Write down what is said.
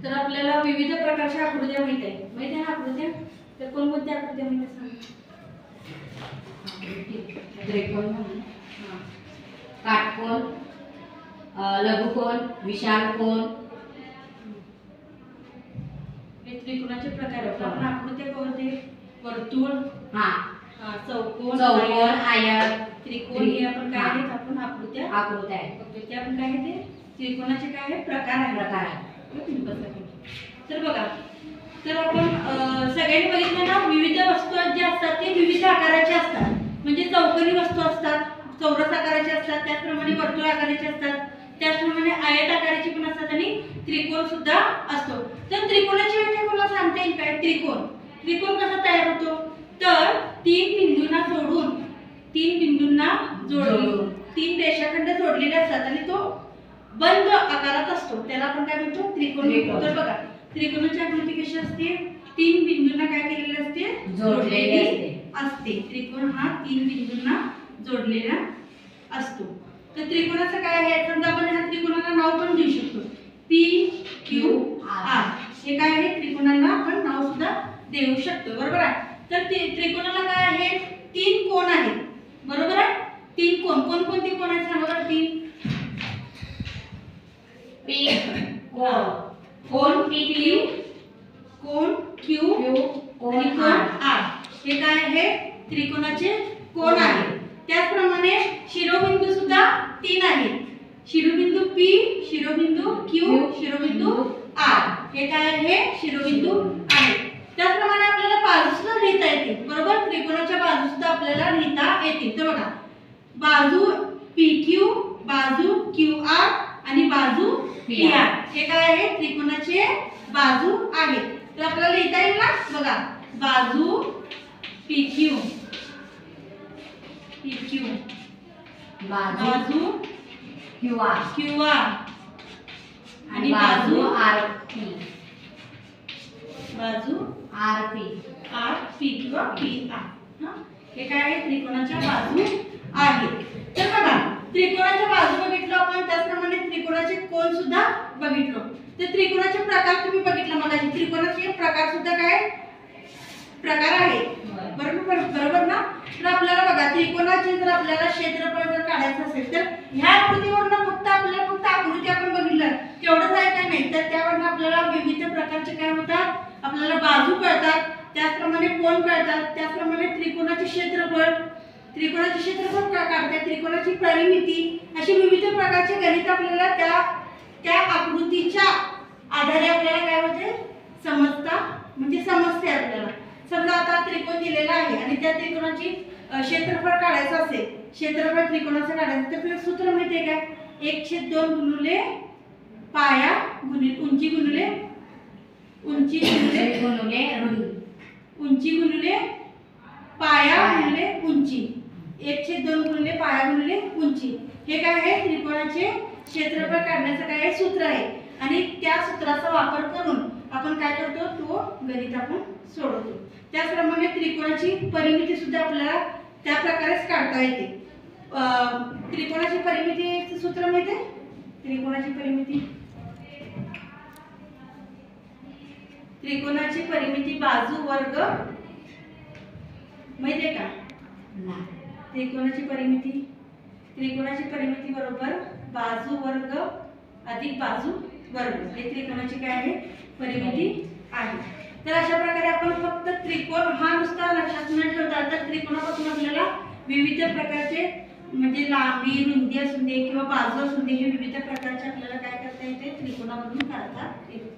तर आपल्याला विविध प्रकारच्या आकृत्या माहित आहे आकृत्या. तर कोणकोणत्या आकृत्या माहित सांग. त्रिकोण, काटकोन, लघुकोन, विशालकोन. हे त्रिकोणाचे प्रकार आहेत. आपण आकृत्या कोणते? वर्तुळ, चौकोन, आयत, त्रिकोण हे आपण काय आहेत? आपण आकृत्या आहेत. ते आपण काय आहे ते त्रिकोणाचे काय आहे? प्रकार आहे. तर बघा, तर आपण सगळ्यांनी बघितलं ना, विविध वस्तू ज्या असतात ते विविध आकाराचे असतात. म्हणजे चौकोनी वस्तू असतात, चौरस आकाराचे असतात, त्याचप्रमाणे वर्तुळ आकाराचे असतात, त्याचप्रमाणे आयत आकाराचे पण असतात आणि त्रिकोण सुद्धा असतो. तर त्रिकोणाची व्याख्या कोणाला सांगता येईल काय? त्रिकोण कसा तयार होतो? तर तीन बिंदूंना जोडून तीन रेषाखंड जोडलेले असतात आणि तो बंद आकारात असतो. त्याला आपण काय म्हणतो? त्रिकोण म्हणतो. तर बघा, त्रिकोणाची आकृती कशी असते? तीन बिंदूंना काय केलेले असते? जोडलेले असते. त्रिकोण हा तीन बिंदूंना जोडलेला असतो. तर त्रिकोणाचं काय आहे? समजा आपण ह्या त्रिकोणाला नाव पण देऊ शकतो, PQR. हे काय आहे? त्रिकोणाला आपण नाव सुद्धा देऊ शकतो. बरोबर आहे. तर त्रिकोणाला काय आहे? तीन कोन आहेत. बरोबर आहे. तीन कोन. कोणते कोन आहेत सांगा बरं? तीन कोन PQ, कोन Q आणि कोन R. हे काय आहे? त्रिकोणाचे कोन आहेत. त्याचप्रमाणे शिरोबिंदू सुद्धा तीन आहेत. शिरोबिंदू P, शिरोबिंदू Q, शिरोबिंदू R. हे काय आहे? शिरोबिंदू आहेत. त्याचप्रमाणे आपल्याला बाजू सुद्धा लिहिता येते. बरोबर. त्रिकोणाच्या बाजू सुद्धा आपल्याला लिहिता येतील. तर बघा, बाजू PQ, बाजू QR आणि बाजू PR. हे काय आहे? त्रिकोणाचे बाजू आहेत. तर आपल्याला लिहिता येईल ना. बघा, बाजू PQ, बाजू QR आणि बाजू RP किंवा PR. हे काय आहे? त्रिकोणाच्या बाजू आहेत. तर बघा, त्रिकोणाच्या बाजू बघितलं आपण, त्याचप्रमाणे त्रिकोणाचे कोन सुद्धा बघितलो. तर त्रिकोणाचे प्रकार तुम्ही बघितला मगाशी. त्रिकोणाचे प्रकार सुद्धा काय प्रकार आहेत. बरोबर ना. तर आपल्याला बघा, त्रिकोणाचे जर आपल्याला क्षेत्रफळ जर काढायचं असेल तर ह्या आकृतीवरून फक्त आकृती आपण बघितलं तेवढंच आहे का? नाही. तर त्यावरून आपल्याला विविध प्रकारचे काय होतात? आपल्याला बाजू कळतात, त्याचप्रमाणे कोन कळतात, त्याचप्रमाणे त्रिकोणाचे क्षेत्रफळ काढतात, त्रिकोणाची परिमिती, अशी विविध प्रकारचे गणित आपल्याला त्या आकृतीच्या आधारे आपल्याला काय होते? समजते आपल्याला. समजा आता त्रिकोण दिलेला आहे आणि त्या त्रिकोणाची क्षेत्रफळ काढायचं असेल, क्षेत्रफळ त्रिकोणाचं काढायचं, तर सूत्र माहिती आहे काय? 1/2 गुणिले पाया गुणिले उंची गुणिले पाया गुणिले उंची. 1/2 गुणिले पाया गुणिले उंची. हे काय आहे? त्रिकोणाचे क्षेत्रफळ काढण्याचं काय आहे? सूत्र आहे. आणि त्या सूत्राचा वापर करून आपण काय करतो? तो गणित आपण सोडवतो. त्याचप्रमाणे त्रिकोणाची परिमिती सुद्धा आपल्याला त्या प्रकारेच काढता येते. त्रिकोणाची परिमितीचे सूत्र माहिती आहे? त्रिकोणाची परिमिती बाजू वर्ग माहिती आहे का? त्रिकोणाची परिमिती बरोबर बाजू वर्ग अधिक बाजू वर्ग. हे त्रिकोणाची काय आहे? परिमिती आहे. तर अशा प्रकारे आपण फक्त त्रिकोण हा नुसता लक्षात न ठेवता, तर त्रिकोणापासून आपल्याला विविध प्रकारचे म्हणजे लांबी, रुंदी असू दे किंवा बाजू असू दे, हे विविध प्रकारचे आपल्याला काय करता येते? त्रिकोणामधून काढता येते.